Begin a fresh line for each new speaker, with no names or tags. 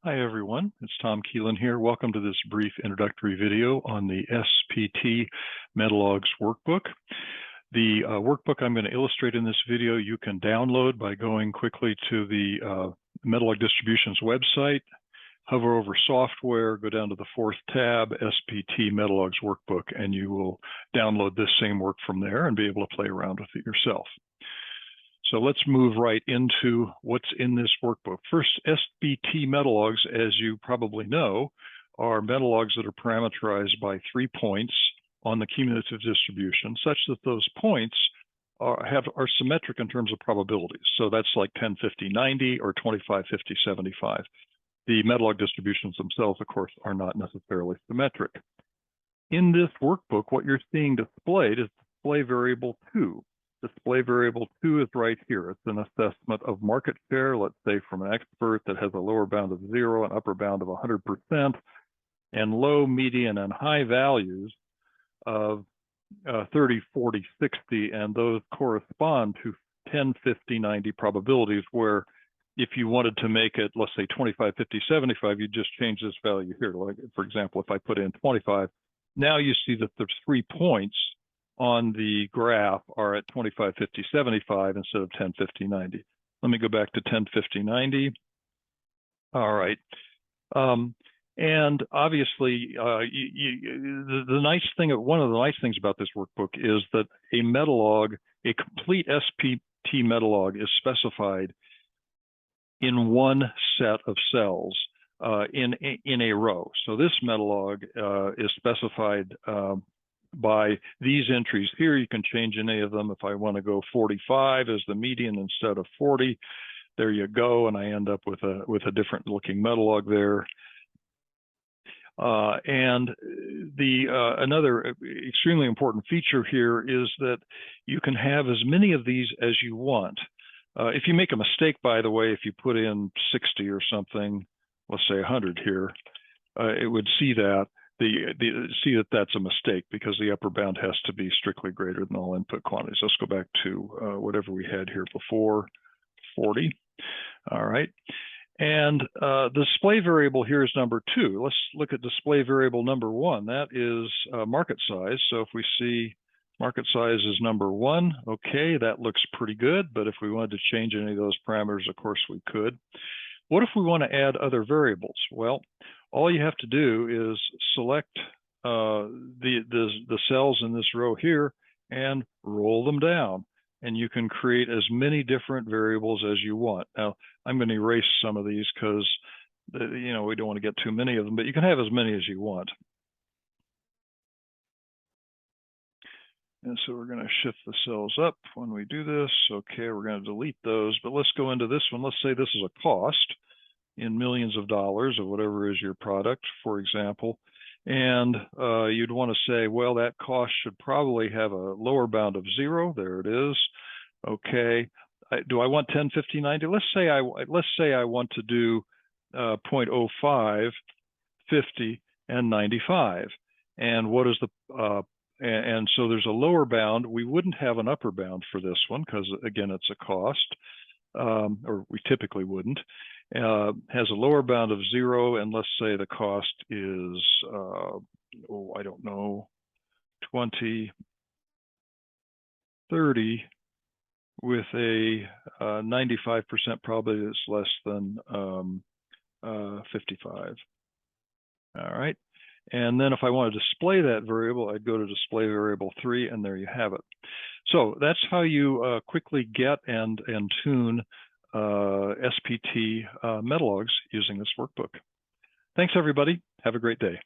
Hi everyone, it's Tom Keelan here. Welcome to this brief introductory video on the SPT Metalogs Workbook. The workbook I'm going to illustrate in this video you can download by going quickly to the Metalog Distributions website, hover over Software, go down to the fourth tab, SPT Metalogs Workbook, and you will download this same work from there and be able to play around with it yourself. So let's move right into what's in this workbook. First, SPT metalogs, as you probably know, are metalogs that are parameterized by 3 points on the cumulative distribution, such that those points are symmetric in terms of probabilities. So that's like 10, 50, 90, or 25, 50, 75. The metalog distributions themselves, of course, are not necessarily symmetric. In this workbook, what you're seeing displayed is display variable 2. Display variable 2 is right here. It's an assessment of market share, let's say from an expert that has a lower bound of 0, an upper bound of 100%, and low, median, and high values of 30, 40, 60, and those correspond to 10, 50, 90 probabilities, where if you wanted to make it, let's say 25, 50, 75, you just change this value here. Like, for example, if I put in 25, now you see that there's 3 points on the graph are at 25, 50, 75 instead of 10, 50, 90. Let me go back to 10, 50, 90. All right. And obviously, the nice thing, one of the nice things about this workbook is that a metalog, a complete SPT metalog is specified in one set of cells in a row. So this metalog is specified by these entries here. You can change any of them. If I want to go 45 as the median instead of 40, there you go, and I end up with a different looking metalog there. And another extremely important feature here is that you can have as many of these as you want. If you make a mistake, by the way, if you put in 60 or something, let's say 100 here, it would see that. See that that's a mistake because the upper bound has to be strictly greater than all input quantities. Let's go back to whatever we had here before, 40. All right. And the display variable here is number 2. Let's look at display variable number 1. That is market size. So if we see market size is number 1, okay, that looks pretty good. But if we wanted to change any of those parameters, of course we could. What if we want to add other variables? Well, all you have to do is select the cells in this row here and roll them down, and you can create as many different variables as you want. Now, I'm going to erase some of these because we don't want to get too many of them, but you can have as many as you want. And so we're going to shift the cells up when we do this. Okay, we're going to delete those, but let's go into this one. Let's say this is a cost in millions of dollars or whatever is your product, for example. And you'd want to say, well, that cost should probably have a lower bound of 0. There it is. Okay. Do I want 10, 50, 90? Let's say I want to do 0.05, 50, and 95. And what is the and so there's a lower bound. We wouldn't have an upper bound for this one because, again, it's a cost, or we typically wouldn't. Has a lower bound of 0, and let's say the cost is, I don't know, 20, 30, with a 95% probability that's less than 55. All right. And then if I want to display that variable, I'd go to display variable 3, and there you have it. So that's how you quickly get and tune SPT metalogs using this workbook. Thanks, everybody. Have a great day.